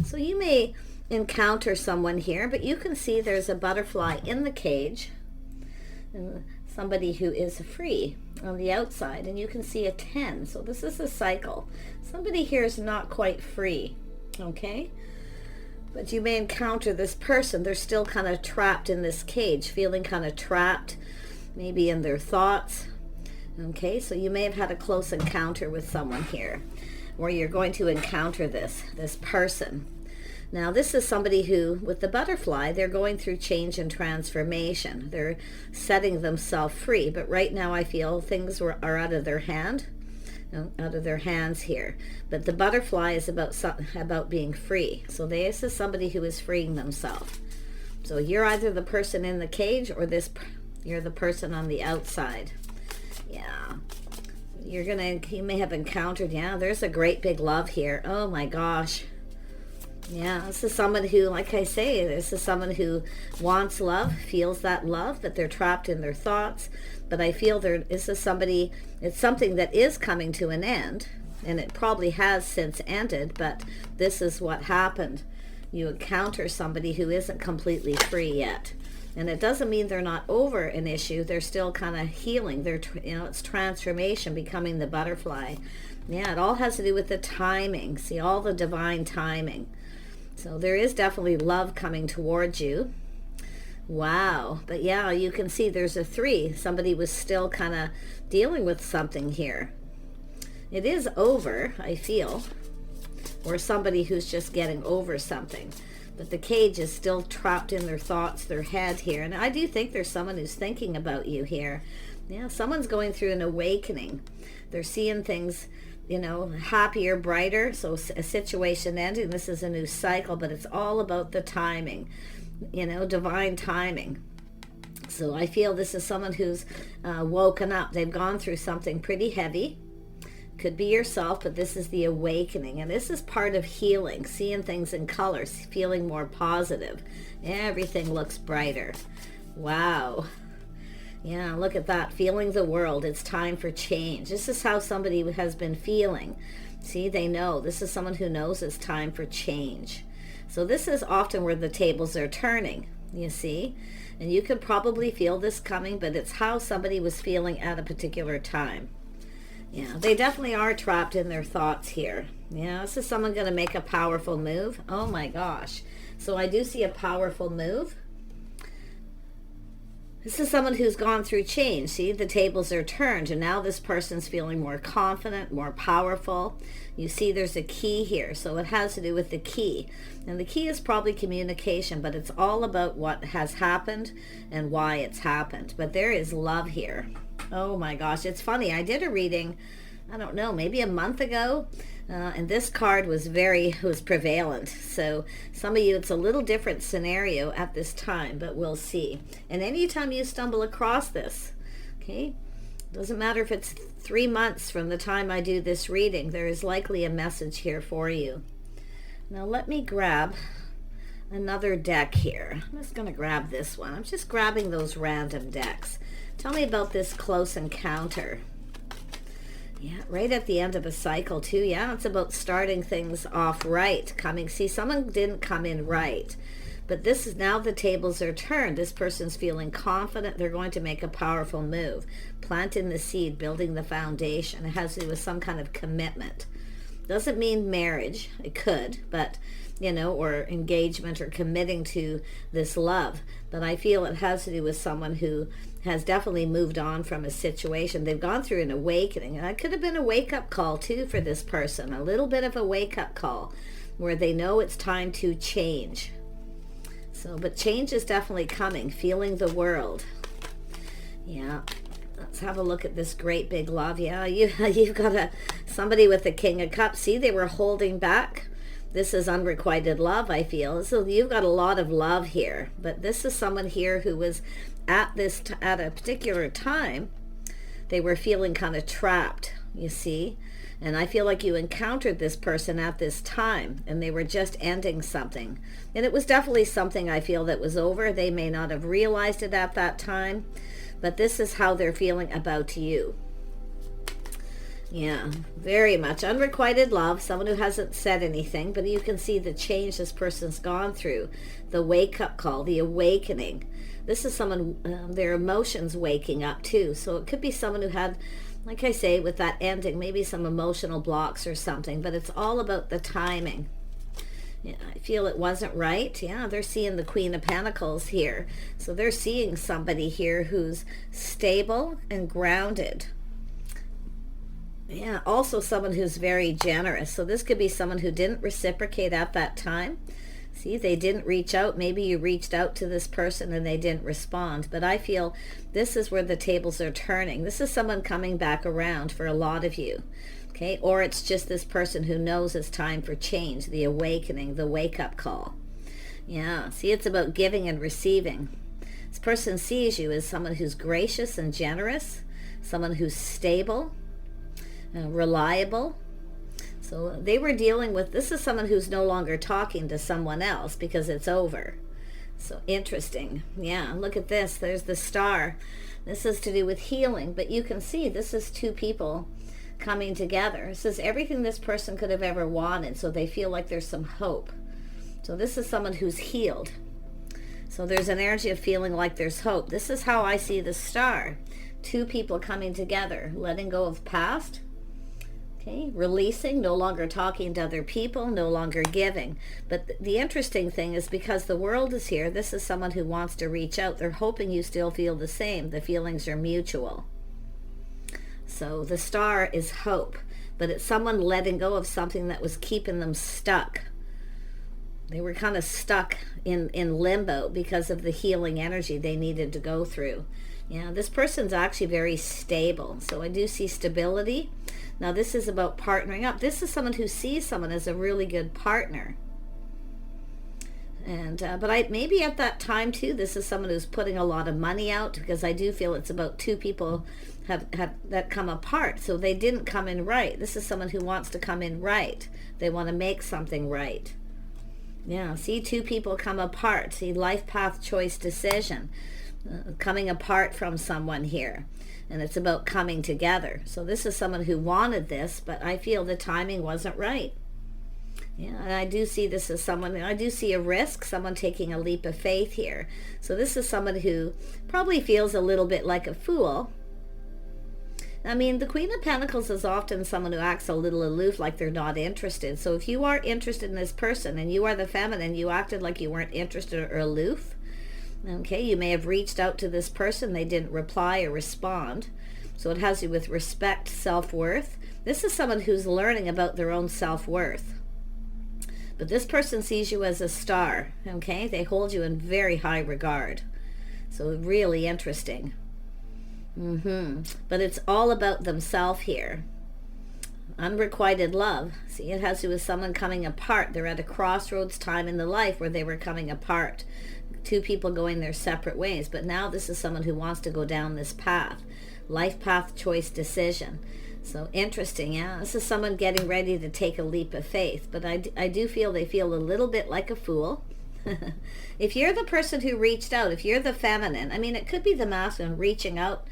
So you may encounter someone here, but you can see there's a butterfly in the cage and somebody who is free on the outside, and you can see a 10. So this is a cycle. Somebody here is not quite free, okay? But you may encounter this person. They're still kind of trapped in this cage, feeling kind of trapped, maybe in their thoughts. Okay, so you may have had a close encounter with someone here, where you're going to encounter this person. Now, this is somebody who, with the butterfly, they're going through change and transformation. They're setting themselves free. But right now, I feel things are out of their hand, out of their hands here. But the butterfly is about being free. So this is somebody who is freeing themselves. So you're either the person in the cage, or you're the person on the outside. Yeah. You may have encountered, yeah, there's a great big love here. Oh my gosh. Yeah, this is someone who, like I say, this is someone who wants love, feels that love, but they're trapped in their thoughts. But I feel this is somebody, it's something that is coming to an end, and it probably has since ended, but this is what happened. You encounter somebody who isn't completely free yet. And it doesn't mean they're not over an issue. They're still kind of healing. It's transformation, becoming the butterfly. Yeah, it all has to do with the timing. See, all the divine timing. So there is definitely love coming towards you. Wow. But yeah, you can see there's a 3. Somebody was still kind of dealing with something here. It is over, I feel. Or somebody who's just getting over something. But the cage is still trapped in their thoughts, their head here. And I do think there's someone who's thinking about you here. Yeah, someone's going through an awakening. They're seeing things, happier, brighter. So a situation ending. This is a new cycle, but it's all about the timing, divine timing. So I feel this is someone who's woken up. They've gone through something pretty heavy. Could be yourself, but this is the awakening, and this is part of healing, seeing things in colors, feeling more positive. Everything looks brighter. Wow. Yeah, look at that, feeling the world. It's time for change. This is how somebody has been feeling. See, they know. This is someone who knows it's time for change. So this is often where the tables are turning, you see, and you could probably feel this coming, but it's how somebody was feeling at a particular time. Yeah, they definitely are trapped in their thoughts here. Yeah, this is someone going to make a powerful move. Oh my gosh. So I do see a powerful move. This is someone who's gone through change. See, the tables are turned, and now this person's feeling more confident, more powerful. You see there's a key here, so it has to do with the key. And the key is probably communication, but it's all about what has happened and why it's happened. But there is love here. Oh my gosh, it's funny. I did a reading, I don't know, maybe a month ago, and this card was prevalent. So some of you, it's a little different scenario at this time, but we'll see. And anytime you stumble across this, okay, doesn't matter if it's 3 months from the time I do this reading, there is likely a message here for you. Now let me grab another deck here. I'm just going to grab this one. I'm just grabbing those random decks. Tell me about this close encounter. Yeah, right at the end of a cycle too. Yeah, it's about starting things off right. See, someone didn't come in right. But this is now the tables are turned. This person's feeling confident. They're going to make a powerful move. Planting the seed, building the foundation. It has to do with some kind of commitment. Doesn't mean marriage. It could, but or engagement or committing to this love. But I feel it has to do with someone who has definitely moved on from a situation. They've gone through an awakening. And that could have been a wake-up call too for this person. A little bit of a wake-up call where they know it's time to change. So, but change is definitely coming. Feeling the world. Yeah. Let's have a look at this great big love. Yeah, you've got somebody with the King of Cups. See, they were holding back. This is unrequited love, I feel. So you've got a lot of love here. But this is someone here who was at a particular time, they were feeling kind of trapped, you see. And I feel like you encountered this person at this time, and they were just ending something. And it was definitely something I feel that was over. They may not have realized it at that time, but this is how they're feeling about you. Yeah, very much. Unrequited love, someone who hasn't said anything, but you can see the change this person's gone through, the wake-up call, the awakening. This is someone, their emotions waking up too. So it could be someone who had, like I say, with that ending, maybe some emotional blocks or something, but it's all about the timing. Yeah, I feel it wasn't right. Yeah, they're seeing the Queen of Pentacles here. So they're seeing somebody here who's stable and grounded. Yeah, also someone who's very generous. So this could be someone who didn't reciprocate at that time. See, they didn't reach out. Maybe you reached out to this person and they didn't respond. But I feel this is where the tables are turning. This is someone coming back around for a lot of you. Okay, or it's just this person who knows it's time for change, the awakening, the wake-up call. Yeah, see, it's about giving and receiving. This person sees you as someone who's gracious and generous, someone who's stable, reliable. So they were dealing with, this is someone who's no longer talking to someone else because it's over. So interesting. Yeah, look at this. There's the star. This is to do with healing, but you can see this is two people coming together. This is everything this person could have ever wanted, so they feel like there's some hope. So this is someone who's healed. So there's an energy of feeling like there's hope. This is how I see the star. Two people coming together, letting go of past, okay, releasing, no longer talking to other people, no longer giving. But the interesting thing is because the world is here, this is someone who wants to reach out. They're hoping you still feel the same. The feelings are mutual. So the star is hope, but it's someone letting go of something that was keeping them stuck. They were kind of stuck in limbo because of the healing energy they needed to go through. Yeah, this person's actually very stable. So I do see stability. Now this is about partnering up. This is someone who sees someone as a really good partner. And but maybe at that time too, this is someone who's putting a lot of money out, because I do feel it's about two people have that come apart. So they didn't come in right. This is someone who wants to come in right. They want to make something right. Yeah, see, two people come apart. See, life path choice decision, coming apart from someone here. And it's about coming together. So this is someone who wanted this, but I feel the timing wasn't right. Yeah, and I do see this as someone, I do see a risk, someone taking a leap of faith here. So this is someone who probably feels a little bit like a fool. I mean, the Queen of Pentacles is often someone who acts a little aloof, like they're not interested. So if you are interested in this person and you are the feminine, you acted like you weren't interested or aloof. Okay, you may have reached out to this person, they didn't reply or respond. So it has to do with respect, self-worth. This is someone who's learning about their own self-worth. But this person sees you as a star, okay? They hold you in very high regard. So really interesting. But it's all about themselves here. Unrequited love. See, it has to do with someone coming apart. They're at a crossroads time in the life where they were coming apart. Two people going their separate ways. But now this is someone who wants to go down this path. Life path choice decision. So interesting, yeah. This is someone getting ready to take a leap of faith. But I do feel they feel a little bit like a fool. If you're the person who reached out, if you're the feminine, I mean, it could be the masculine reaching out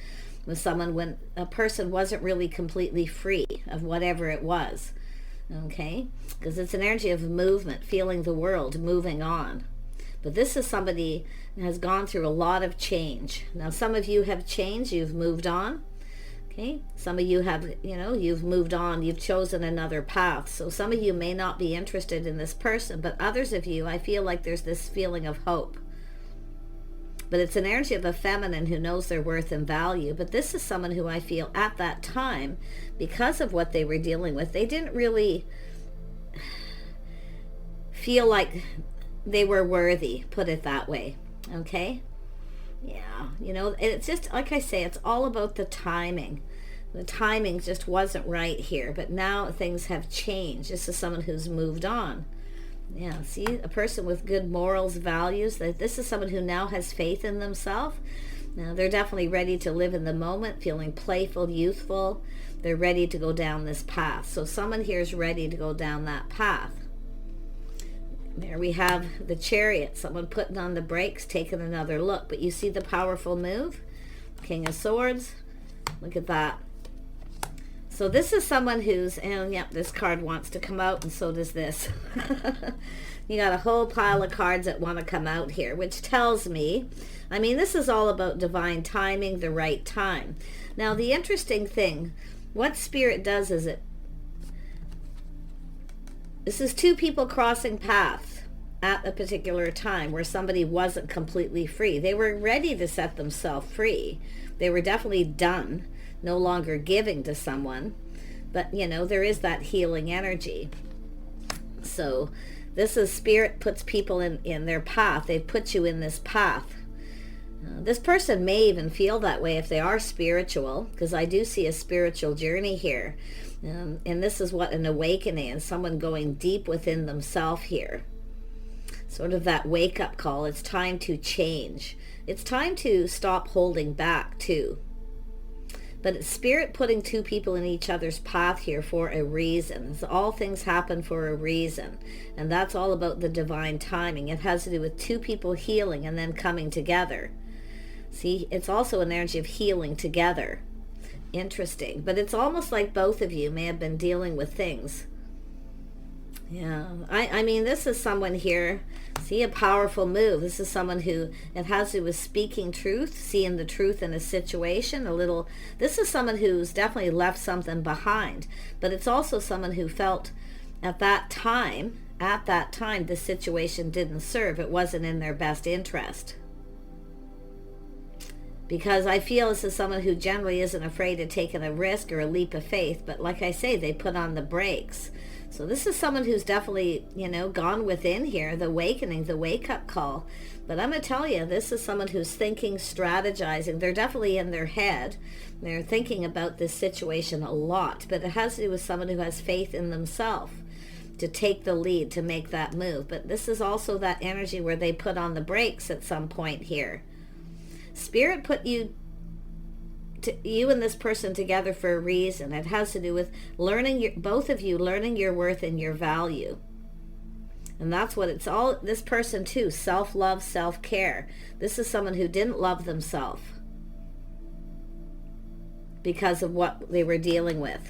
with someone when a person wasn't really completely free of whatever it was. Okay? Because it's an energy of movement, feeling the world, moving on. But this is somebody who has gone through a lot of change. Now, some of you have changed, you've moved on. Okay? Some of you have, you've moved on, you've chosen another path. So some of you may not be interested in this person, but others of you, I feel like there's this feeling of hope. But it's an energy of a feminine who knows their worth and value. But this is someone who I feel at that time, because of what they were dealing with, they didn't really feel like they were worthy, put it that way. Okay? Yeah, it's just, like I say, it's all about the timing. The timing just wasn't right here, but now things have changed. This is someone who's moved on. Yeah, see, a person with good morals, values, that this is someone who now has faith in themselves. Now, they're definitely ready to live in the moment, feeling playful, youthful. They're ready to go down this path. So someone here is ready to go down that path. There we have the Chariot, someone putting on the brakes, taking another look. But you see the powerful move? King of Swords. Look at that. So this is someone who's, and yep, this card wants to come out, and so does this. You got a whole pile of cards that want to come out here, which tells me, I mean, this is all about divine timing, the right time. Now, the interesting thing, what Spirit does is this is two people crossing paths at a particular time where somebody wasn't completely free. They were ready to set themselves free. They were definitely done, no longer giving to someone. But, you know, there is that healing energy. So this is Spirit puts people in their path. They've put you in this path. This person may even feel that way if they are spiritual, because I do see a spiritual journey here. And this is what an awakening and someone going deep within themselves here. Sort of that wake-up call. It's time to change. It's time to stop holding back too. But it's Spirit putting two people in each other's path here for a reason. All things happen for a reason. And that's all about the divine timing. It has to do with two people healing and then coming together. See, it's also an energy of healing together. Interesting. But it's almost like both of you may have been dealing with things. Yeah, I mean, this is someone here, see, a powerful move. This is someone who, it has to do with speaking truth, seeing the truth in a situation, this is someone who's definitely left something behind. But it's also someone who felt at that time, the situation didn't serve. It wasn't in their best interest. Because I feel this is someone who generally isn't afraid of taking a risk or a leap of faith. But like I say, they put on the brakes. So this is someone who's definitely, you know, gone within here, the awakening, the wake-up call. But I'm going to tell you, this is someone who's thinking, strategizing. They're definitely in their head. They're thinking about this situation a lot. But it has to do with someone who has faith in themselves to take the lead, to make that move. But this is also that energy where they put on the brakes at some point here. Spirit put you and this person together for a reason. It has to do with both of you learning your worth and your value. And that's what it's all, this person too, self-love, self-care. This is someone who didn't love themselves because of what they were dealing with.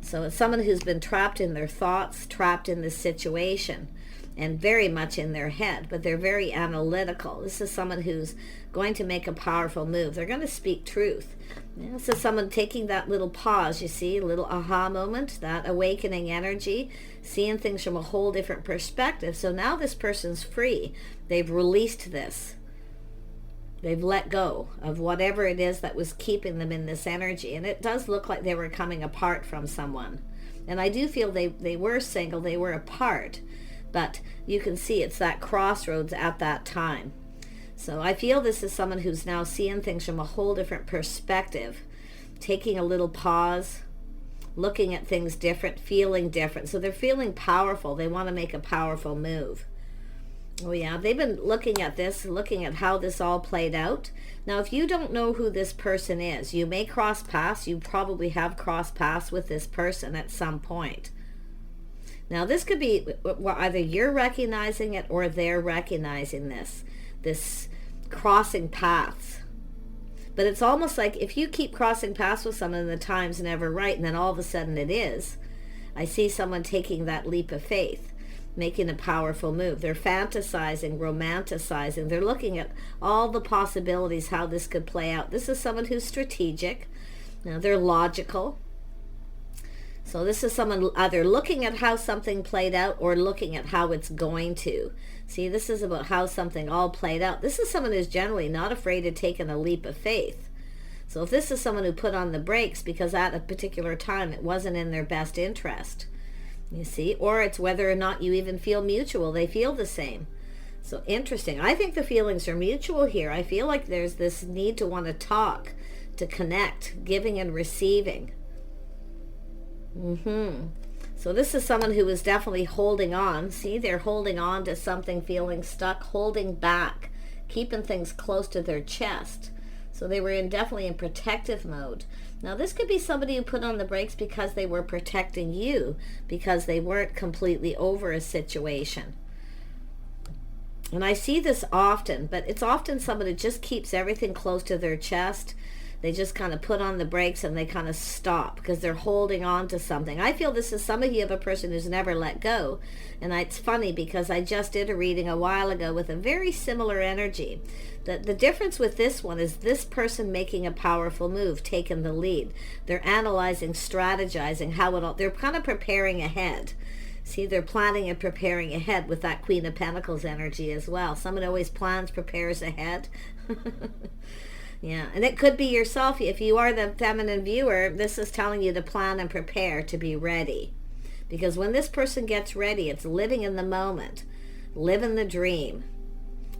So it's someone who's been trapped in their thoughts, trapped in this situation, and very much in their head, but they're very analytical. This is someone who's going to make a powerful move. They're going to speak truth. This is someone taking that little pause, you see, a little aha moment, that awakening energy, seeing things from a whole different perspective. So now this person's free. They've released this. They've let go of whatever it is that was keeping them in this energy. And it does look like they were coming apart from someone. And I do feel they were single, they were apart. But you can see it's that crossroads at that time. So I feel this is someone who's now seeing things from a whole different perspective, taking a little pause, looking at things different, feeling different. So they're feeling powerful. They want to make a powerful move. Oh yeah, they've been looking at this, looking at how this all played out. Now, if you don't know who this person is, you may cross paths. You probably have crossed paths with this person at some point. Now, this could be either you're recognizing it or they're recognizing this crossing paths. But it's almost like if you keep crossing paths with someone and the time's never right, and then all of a sudden it is, I see someone taking that leap of faith, making a powerful move. They're fantasizing, romanticizing. They're looking at all the possibilities, how this could play out. This is someone who's strategic. Now, they're logical. So this is someone either looking at how something played out or looking at how it's going to. See, this is about how something all played out. This is someone who's generally not afraid of taking a leap of faith. So if this is someone who put on the brakes because at a particular time it wasn't in their best interest, you see, or it's whether or not you even feel mutual, they feel the same. So interesting. I think the feelings are mutual here. I feel like there's this need to want to talk, to connect, giving and receiving. So this is someone who is definitely holding on. See, they're holding on to something, feeling stuck, holding back, keeping things close to their chest. So they were definitely in protective mode. Now, this could be somebody who put on the brakes because they were protecting you, because they weren't completely over a situation. And I see this often, but it's often someone who just keeps everything close to their chest, They just kind of put on the brakes and they kind of stop because they're holding on to something. I feel this is some of you have a person who's never let go. And it's funny because I just did a reading a while ago with a very similar energy. The difference with this one is this person making a powerful move, taking the lead. They're analyzing, strategizing how it all, they're kind of preparing ahead. See, they're planning and preparing ahead with that Queen of Pentacles energy as well. Someone always plans, prepares ahead. Yeah, and it could be yourself. If you are the feminine viewer, this is telling you to plan and prepare to be ready. Because when this person gets ready, it's living in the moment, living the dream.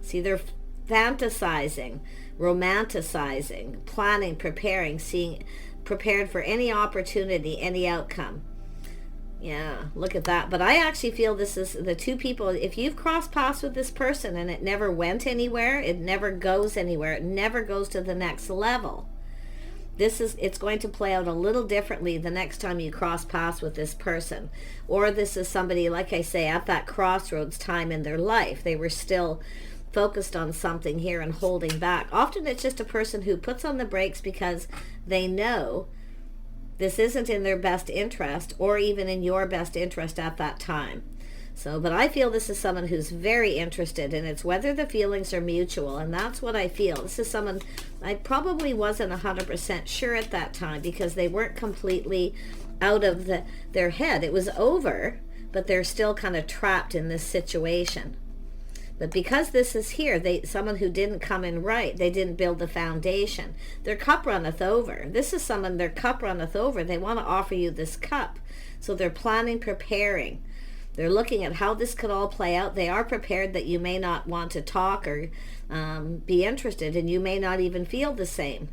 See, they're fantasizing, romanticizing, planning, preparing, prepared for any opportunity, any outcome. Yeah, look at that. But I actually feel this is the two people, if you've crossed paths with this person and it never went anywhere, it never goes anywhere, it never goes to the next level. It's going to play out a little differently the next time you cross paths with this person. Or this is somebody, like I say, at that crossroads time in their life. They were still focused on something here and holding back. Often it's just a person who puts on the brakes because they know this isn't in their best interest or even in your best interest at that time. So, but I feel this is someone who's very interested, and it's whether the feelings are mutual, and that's what I feel. This is someone, I probably wasn't 100% sure at that time because they weren't completely out of their head. It was over, but they're still kind of trapped in this situation. But because this is here, someone who didn't come in right, they didn't build the foundation. Their cup runneth over. This is someone, their cup runneth over. They want to offer you this cup. So they're planning, preparing. They're looking at how this could all play out. They are prepared that you may not want to talk or be interested, and you may not even feel the same.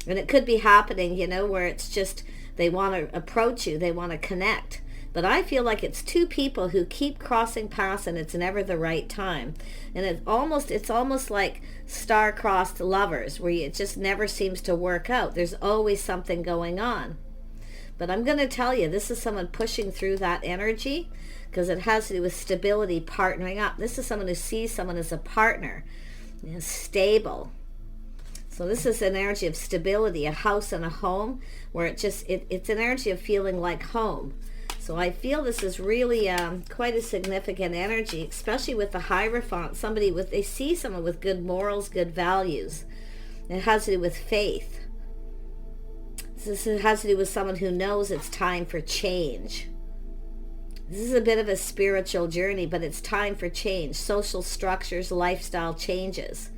And it could be happening, you know, where it's just they want to approach you, they want to connect. But I feel like it's two people who keep crossing paths and it's never the right time. And it's almost like star-crossed lovers where it just never seems to work out. There's always something going on. But I'm going to tell you, this is someone pushing through that energy because it has to do with stability, partnering up. This is someone who sees someone as a partner, stable. So this is an energy of stability, a house and a home where it's an energy of feeling like home. So I feel this is really quite a significant energy, especially with the Hierophant. They see someone with good morals, good values. It has to do with faith. This has to do with someone who knows it's time for change. This is a bit of a spiritual journey, but it's time for change. Social structures, lifestyle changes.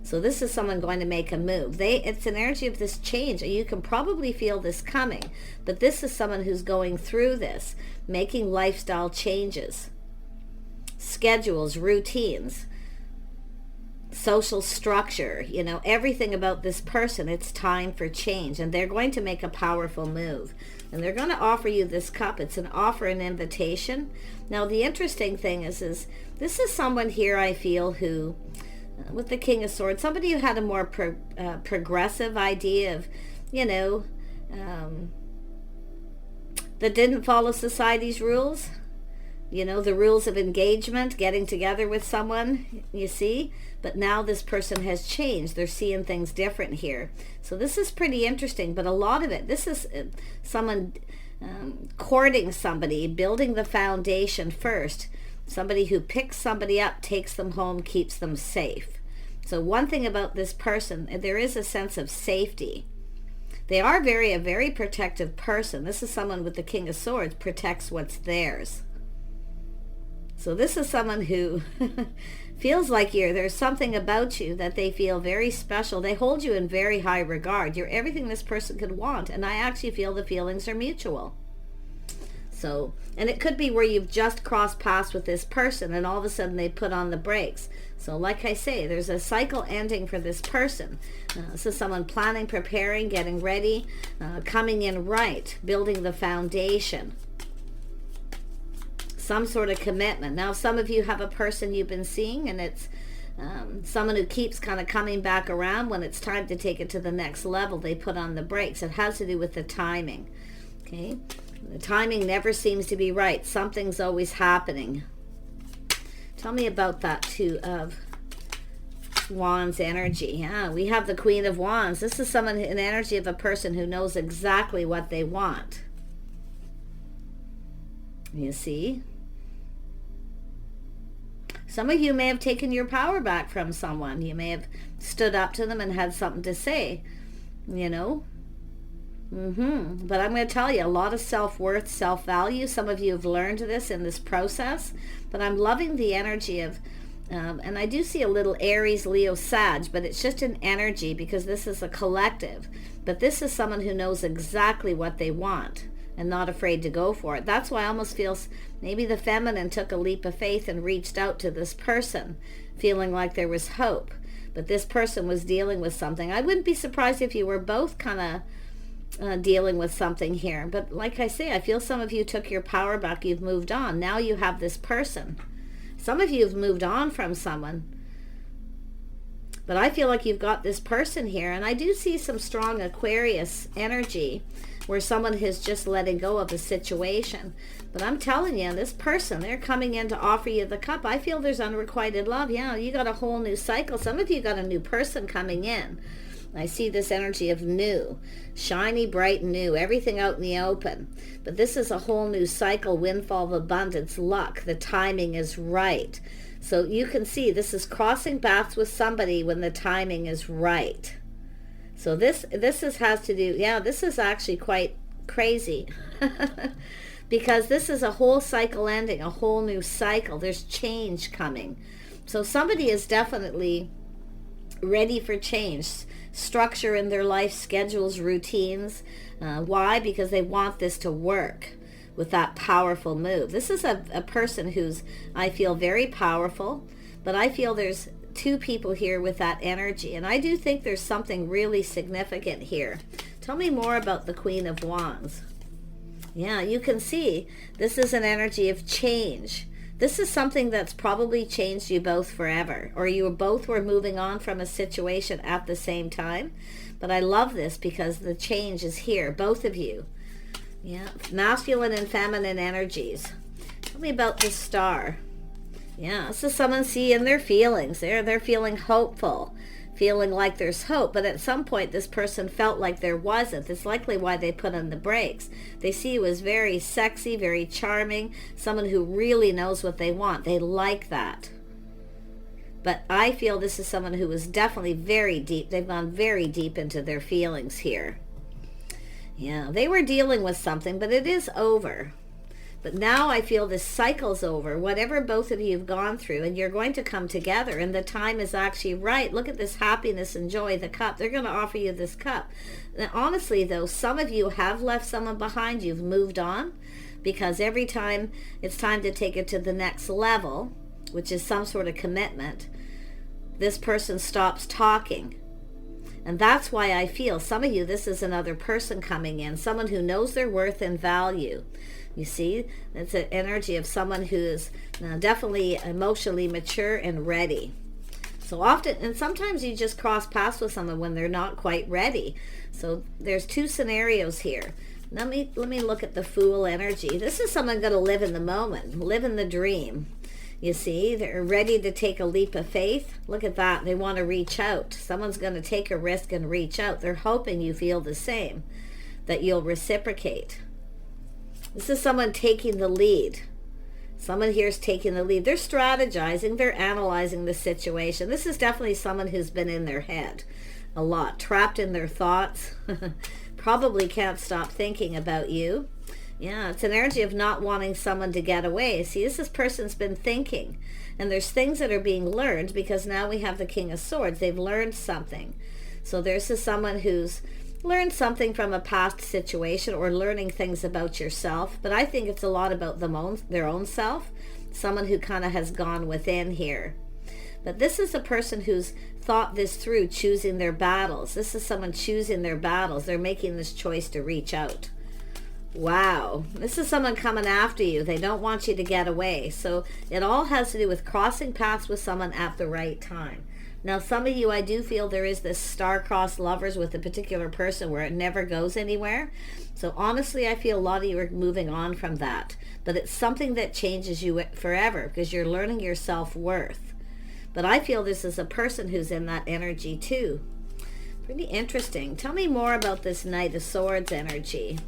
So this is someone going to make a move. It's an energy of this change. You can probably feel this coming, but this is someone who's going through this, making lifestyle changes, schedules, routines, social structure, everything about this person. It's time for change, and they're going to make a powerful move, and they're going to offer you this cup. It's an offer, an invitation. Now, the interesting thing is this is someone here, I feel, who, with the King of Swords, somebody who had a more progressive idea of, that didn't follow society's rules, the rules of engagement, getting together with someone, you see. But now this person has changed. They're seeing things different here. So this is pretty interesting, but a lot of it, this is someone courting somebody, building the foundation first. Somebody who picks somebody up, takes them home, keeps them safe. So one thing about this person, there is a sense of safety. They are a very protective person. This is someone with the King of Swords, protects what's theirs. So this is someone who feels like there's something about you that they feel very special. They hold you in very high regard. You're everything this person could want. And I actually feel the feelings are mutual. So, and it could be where you've just crossed paths with this person and all of a sudden they put on the brakes. So like I say, there's a cycle ending for this person. This is someone planning, preparing, getting ready, coming in right, building the foundation. Some sort of commitment. Now, some of you have a person you've been seeing, and it's someone who keeps kind of coming back around. When it's time to take it to the next level, they put on the brakes. It has to do with the timing. Okay? The timing never seems to be right. Something's always happening. Tell me about that Two of Wands energy. Yeah, we have the Queen of Wands. This is someone, an energy of a person who knows exactly what they want. You see? Some of you may have taken your power back from someone. You may have stood up to them and had something to say, you know. But I'm going to tell you, a lot of self-worth, self-value. Some of you have learned this in this process. But I'm loving the energy of, and I do see a little Aries, Leo, Sag, but it's just an energy because this is a collective. But this is someone who knows exactly what they want and not afraid to go for it. That's why I almost feel maybe the feminine took a leap of faith and reached out to this person, feeling like there was hope. But this person was dealing with something. I wouldn't be surprised if you were both kind of dealing with something here. But like I say, I feel some of you took your power back. You've moved on. Now you have this person. Some of you have moved on from someone. But I feel like you've got this person here. And I do see some strong Aquarius energy where someone is just letting go of a situation. But I'm telling you, this person, they're coming in to offer you the cup. I feel there's unrequited love. Yeah, you got a whole new cycle. Some of you got a new person coming in. I see this energy of new, shiny, bright, new, everything out in the open. But this is a whole new cycle, windfall of abundance, luck. The timing is right. So you can see this is crossing paths with somebody when the timing is right. So this has to do, yeah, this is actually quite crazy. Because this is a whole cycle ending, a whole new cycle. There's change coming. So somebody is definitely ready for change. Structure in their life, schedules, routines. Why? Because they want this to work with that powerful move. This is a person who's, I feel, very powerful, but I feel there's two people here with that energy. And I do think there's something really significant here. Tell me more about the Queen of Wands. Yeah, you can see this is an energy of change. This is something that's probably changed you both forever, or you both were moving on from a situation at the same time. But I love this because the change is here, both of you. Yeah, masculine and feminine energies. Tell me about the Star. Yeah, this is someone seeing their feelings. They're feeling hopeful, feeling like there's hope. But at some point, this person felt like there wasn't. That's likely why they put on the brakes. They see you as very sexy, very charming, someone who really knows what they want. They like that. But I feel this is someone who is definitely very deep. They've gone very deep into their feelings here. Yeah, they were dealing with something, but it is over. But now I feel this cycle's over, whatever both of you have gone through, and you're going to come together, and the time is actually right. Look at this happiness and joy, the cup. They're going to offer you this cup. Now, honestly, though, some of you have left someone behind. You've moved on, because every time it's time to take it to the next level, which is some sort of commitment, this person stops talking. And that's why I feel some of you, this is another person coming in, someone who knows their worth and value. You see, it's an energy of someone who is definitely emotionally mature and ready. So often, and sometimes you just cross paths with someone when they're not quite ready. So there's two scenarios here. Let me look at the Fool energy. This is someone going to live in the moment, live in the dream. You see, they're ready to take a leap of faith. Look at that. They want to reach out. Someone's going to take a risk and reach out. They're hoping you feel the same, that you'll reciprocate. This is someone taking the lead. Someone here is taking the lead. They're strategizing. They're analyzing the situation. This is definitely someone who's been in their head a lot, trapped in their thoughts. Probably can't stop thinking about you. Yeah, it's an energy of not wanting someone to get away. See, this person's been thinking. And there's things that are being learned because now we have the King of Swords. They've learned something. So there's someone who's learned something from a past situation or learning things about yourself. But I think it's a lot about their own self. Someone who kind of has gone within here. But this is a person who's thought this through, choosing their battles. This is someone choosing their battles. They're making this choice to reach out. Wow, this is someone coming after you. They don't want you to get away. So it all has to do with crossing paths with someone at the right time. Now, some of you, I do feel there is this star-crossed lovers with a particular person where it never goes anywhere. So honestly, I feel a lot of you are moving on from that. But it's something that changes you forever because you're learning your self-worth. But I feel this is a person who's in that energy too. Pretty interesting. Tell me more about this Knight of Swords energy.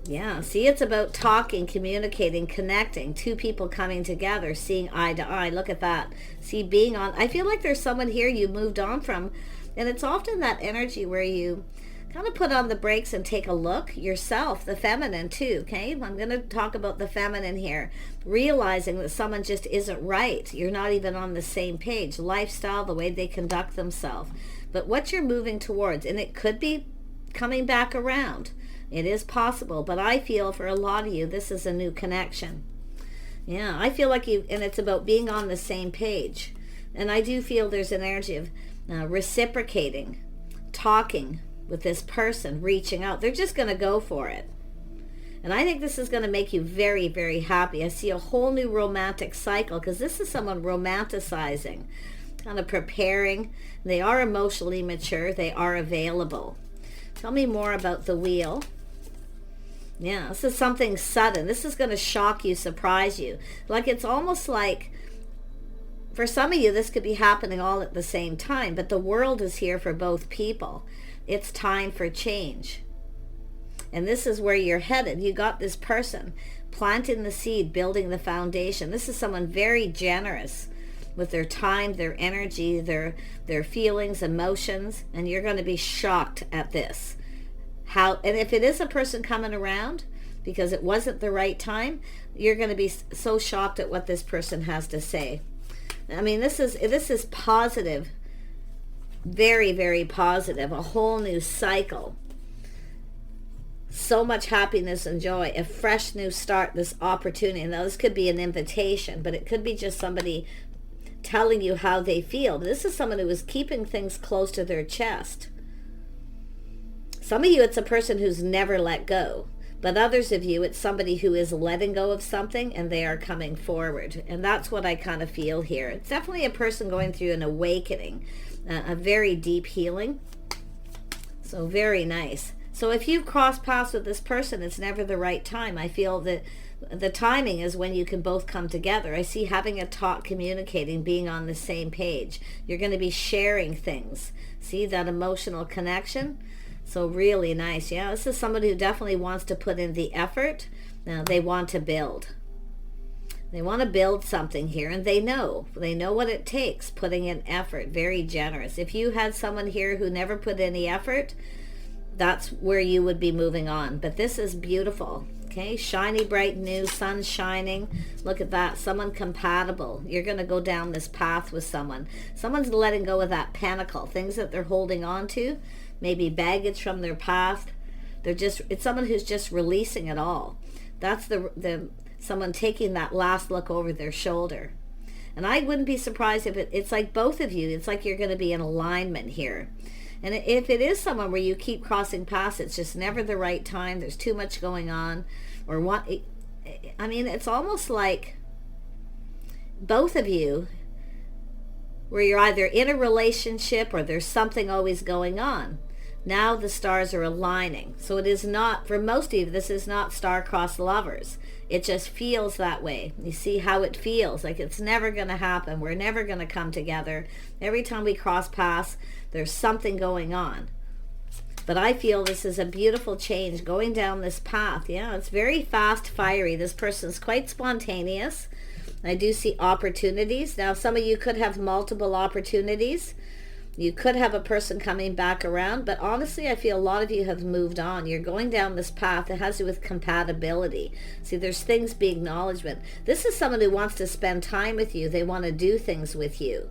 Yeah, see, it's about talking, communicating, connecting, two people coming together, seeing eye to eye. Look at that. See, being on, I feel like there's someone here you moved on from, and it's often that energy where you kind of put on the brakes and take a look yourself, the feminine too, okay? I'm going to talk about the feminine here. Realizing that someone just isn't right. You're not even on the same page. Lifestyle, the way they conduct themselves. But what you're moving towards, and it could be coming back around. It is possible, but I feel for a lot of you, this is a new connection. Yeah, I feel like you, and it's about being on the same page. And I do feel there's an energy of reciprocating, talking with this person, reaching out. They're just going to go for it. And I think this is going to make you very, very happy. I see a whole new romantic cycle, because this is someone romanticizing, kind of preparing. They are emotionally mature. They are available. Tell me more about the Wheel. Yeah, this is something sudden. This is going to shock you, surprise you. Like, it's almost like, for some of you, this could be happening all at the same time, but the world is here for both people. It's time for change. And this is where you're headed. You got this person planting the seed, building the foundation. This is someone very generous with their time, their energy, their feelings, emotions, and you're going to be shocked at this. And if it is a person coming around because it wasn't the right time, you're going to be so shocked at what this person has to say. I mean, this is positive, very, very positive, a whole new cycle. So much happiness and joy, a fresh new start, this opportunity. Now, this could be an invitation, but it could be just somebody telling you how they feel. This is someone who is keeping things close to their chest. Some of you, it's a person who's never let go. But others of you, it's somebody who is letting go of something and they are coming forward. And that's what I kind of feel here. It's definitely a person going through an awakening, a very deep healing. So very nice. So if you cross paths with this person, it's never the right time. I feel that the timing is when you can both come together. I see having a talk, communicating, being on the same page. You're going to be sharing things. See that emotional connection? So really nice. Yeah, this is somebody who definitely wants to put in the effort. Now they want to build. They want to build something here, and they know what it takes, putting in effort. Very generous. If you had someone here who never put any effort, that's where you would be moving on. But this is beautiful. Okay, shiny, bright, new, sun shining. Look at that. Someone compatible. You're going to go down this path with someone. Someone's letting go of that pentacle, things that they're holding on to, maybe baggage from their past. It's someone who's just releasing it all. That's the someone taking that last look over their shoulder. And I wouldn't be surprised if it's like both of you. It's like you're going to be in alignment here. And if it is someone where you keep crossing paths, it's just never the right time, there's too much going on, I mean, it's almost like both of you, where you're either in a relationship or there's something always going on. Now the stars are aligning. So it is not, for most of you, this is not star-crossed lovers. It just feels that way. You see how it feels, like it's never going to happen. We're never going to come together. Every time we cross paths, there's something going on. But I feel this is a beautiful change going down this path. Yeah, it's very fast, fiery. This person's quite spontaneous. I do see opportunities. Now, some of you could have multiple opportunities. You could have a person coming back around, but honestly, I feel a lot of you have moved on. You're going down this path that has to do with compatibility. See, there's things being acknowledgement. This is someone who wants to spend time with you. They want to do things with you,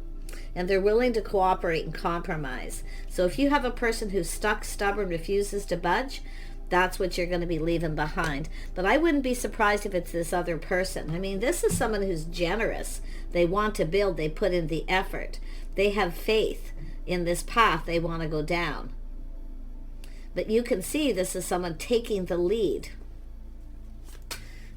and they're willing to cooperate and compromise. So if you have a person who's stuck, stubborn, refuses to budge, that's what you're going to be leaving behind. But I wouldn't be surprised if it's this other person. I mean, this is someone who's generous. They want to build. They put in the effort. They have faith in this path they want to go down. But you can see this is someone taking the lead.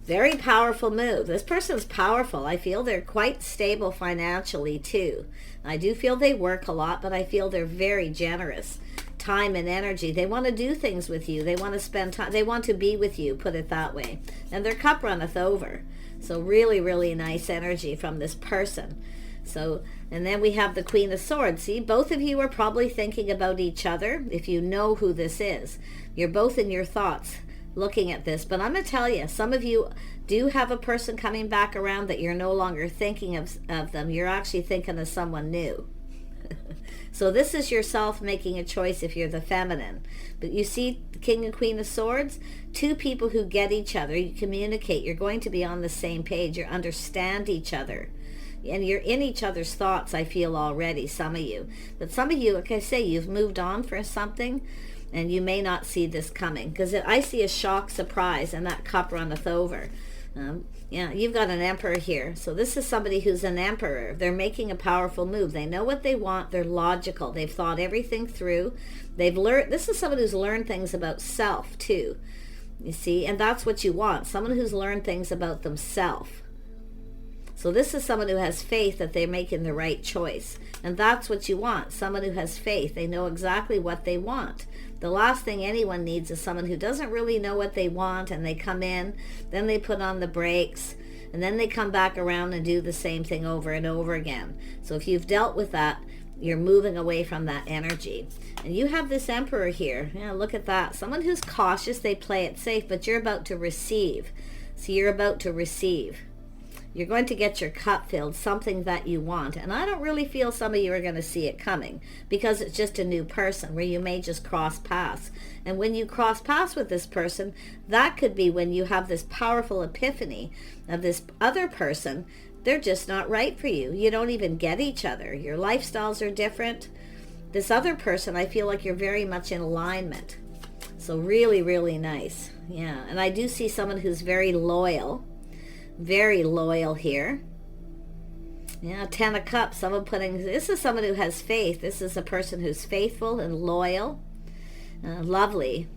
Very powerful move. This person's powerful. I feel they're quite stable financially too. I do feel they work a lot, but I feel they're very generous. Time and energy. They want to do things with you. They want to spend time. They want to be with you, put it that way. And their cup runneth over. So really, really nice energy from this person. So, and then we have the Queen of Swords. See, both of you are probably thinking about each other. If you know who this is, you're both in your thoughts looking at this. But I'm going to tell you, some of you do have a person coming back around that you're no longer thinking of them. You're actually thinking of someone new. So this is yourself making a choice if you're the feminine. But you see King and Queen of Swords, two people who get each other. You communicate. You're going to be on the same page. You understand each other. And you're in each other's thoughts, I feel already, some of you. But some of you, like I say, you've moved on for something, and you may not see this coming. Because I see a shock, surprise, and that cup runneth over. Yeah, you've got an emperor here. So this is somebody who's an emperor. They're making a powerful move. They know what they want. They're logical. They've thought everything through. They've learned. This is someone who's learned things about self, too. You see? And that's what you want. Someone who's learned things about themselves. So this is someone who has faith that they're making the right choice. And that's what you want. Someone who has faith. They know exactly what they want. The last thing anyone needs is someone who doesn't really know what they want, and they come in, then they put on the brakes, and then they come back around and do the same thing over and over again. So if you've dealt with that, you're moving away from that energy. And you have this emperor here. Yeah, look at that. Someone who's cautious, they play it safe, but you're about to receive. So you're about to receive. You're going to get your cup filled, something that you want. And I don't really feel some of you are going to see it coming, because it's just a new person where you may just cross paths. And when you cross paths with this person, that could be when you have this powerful epiphany of this other person. They're just not right for you. You don't even get each other. Your lifestyles are different. This other person, I feel like you're very much in alignment. So really, really nice. Yeah. And I do see someone who's very loyal. Very loyal here. Yeah, 10 of Cups. Someone putting, this is someone who has faith. This is a person who's faithful and loyal. Lovely.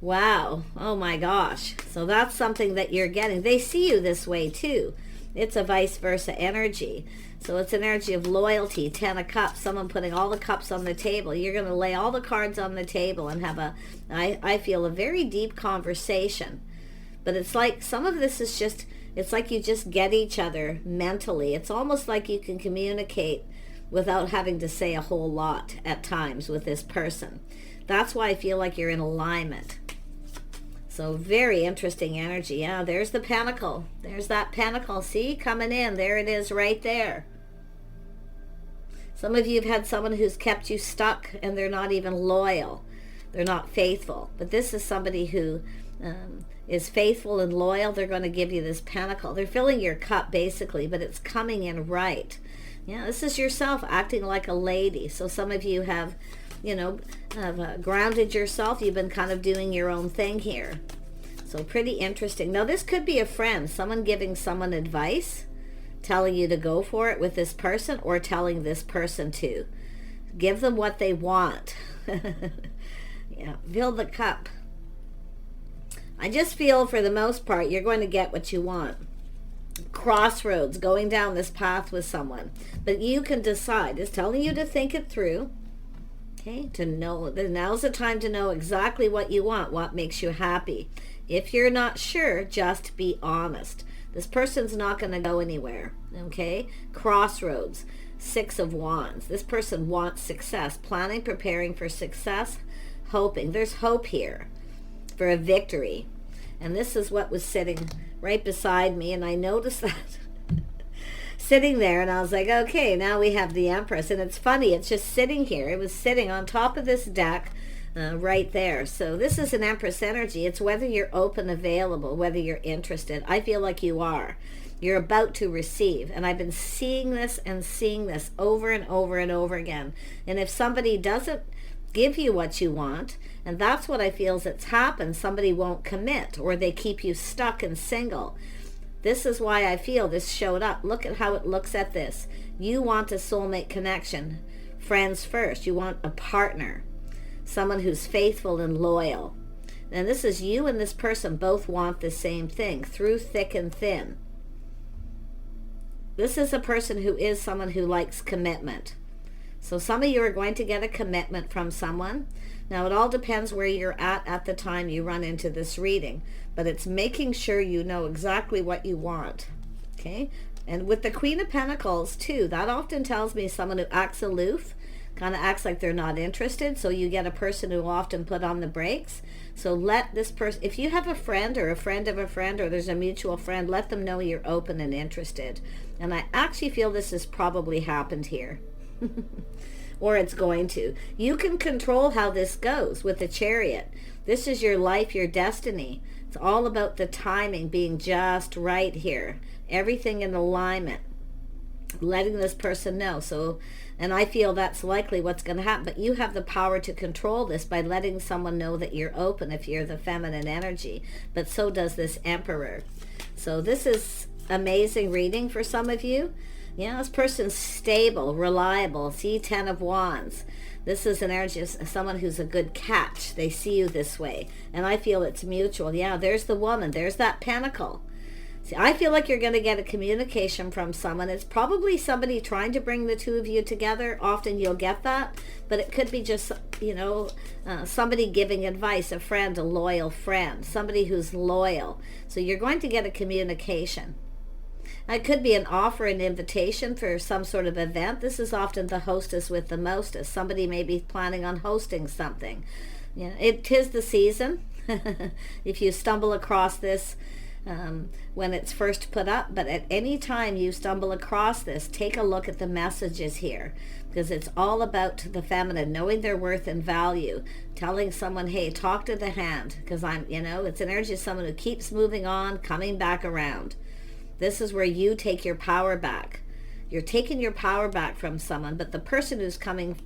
Wow. Oh my gosh. So that's something that you're getting. They see you this way too. It's a vice versa energy. So it's an energy of loyalty. 10 of Cups. Someone putting all the cups on the table. You're going to lay all the cards on the table and have I feel a very deep conversation. But it's like some of this is just, it's like you just get each other mentally. It's almost like you can communicate without having to say a whole lot at times with this person. That's why I feel like you're in alignment. So very interesting energy. Yeah, there's the Pentacle. There's that Pentacle. See, coming in. There it is right there. Some of you have had someone who's kept you stuck and they're not even loyal. They're not faithful. But this is somebody who is faithful and loyal. They're going to give you this Pentacle. They're filling your cup basically, but it's coming in right. Yeah, this is yourself acting like a lady. So some of you have, have grounded yourself. You've been kind of doing your own thing here. So pretty interesting. Now this could be a friend, someone giving someone advice, telling you to go for it with this person, or telling this person to give them what they want. Yeah, fill the cup. I just feel for the most part you're going to get what you want. Crossroads, going down this path with someone. But you can decide. It's telling you to think it through. Okay, to know. Now's the time to know exactly what you want, what makes you happy. If you're not sure, just be honest. This person's not going to go anywhere. Okay? Crossroads. 6 of Wands. This person wants success. Planning, preparing for success. Hoping. There's hope here for a victory. And this is what was sitting right beside me, and I noticed that sitting there, and I was like, okay, now we have the Empress. And it's funny, it's just sitting here. It was sitting on top of this deck right there. So this is an Empress energy. It's whether you're open, available, whether you're interested. I feel like you are. You're about to receive. And I've been seeing this over and over and over again. And if somebody doesn't give you what you want, and that's what I feel is it's happened, somebody won't commit, or they keep you stuck and single. This is why I feel this showed up. Look at how it looks at this. You want a soulmate connection. Friends first. You want a partner. Someone who's faithful and loyal. And this is you and this person both want the same thing, through thick and thin. This is a person who is someone who likes commitment. So some of you are going to get a commitment from someone. Now, it all depends where you're at the time you run into this reading, but it's making sure you know exactly what you want, okay? And with the Queen of Pentacles, too, that often tells me someone who acts aloof, kind of acts like they're not interested, so you get a person who often put on the brakes. So let this person, if you have a friend or a friend of a friend, or there's a mutual friend, let them know you're open and interested. And I actually feel this has probably happened here. Or it's going to. You can control how this goes with the Chariot. This is your life, your destiny. It's all about the timing being just right here. Everything in alignment. Letting this person know. So, and I feel that's likely what's going to happen. But you have the power to control this by letting someone know that you're open if you're the feminine energy. But so does this Emperor. So this is amazing reading for some of you. Yeah, this person's stable, reliable. See, 10 of Wands. This is an energy of someone who's a good catch. They see you this way. And I feel it's mutual. Yeah, there's the woman. There's that Pentacle. See, I feel like you're going to get a communication from someone. It's probably somebody trying to bring the two of you together. Often you'll get that. But it could be just, you know, somebody giving advice, a friend, a loyal friend. Somebody who's loyal. So you're going to get a communication. It could be an offer, an invitation for some sort of event. This is often the hostess with the mostest. Somebody may be planning on hosting something. You know, it is the season. If you stumble across this when it's first put up, but at any time you stumble across this, take a look at the messages here, because it's all about the feminine, knowing their worth and value, telling someone, hey, talk to the hand, because it's an energy of someone who keeps moving on, coming back around. This is where you take your power back. You're taking your power back from someone, but the person who's coming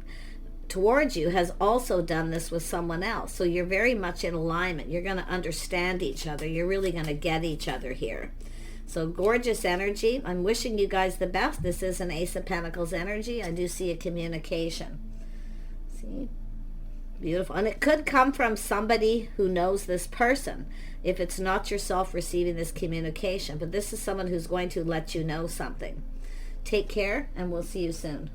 towards you has also done this with someone else. So you're very much in alignment. You're going to understand each other. You're really going to get each other here. So gorgeous energy. I'm wishing you guys the best. This is an Ace of Pentacles energy. I do see a communication. See? Beautiful. And it could come from somebody who knows this person, if it's not yourself receiving this communication. But this is someone who's going to let you know something. Take care, and we'll see you soon.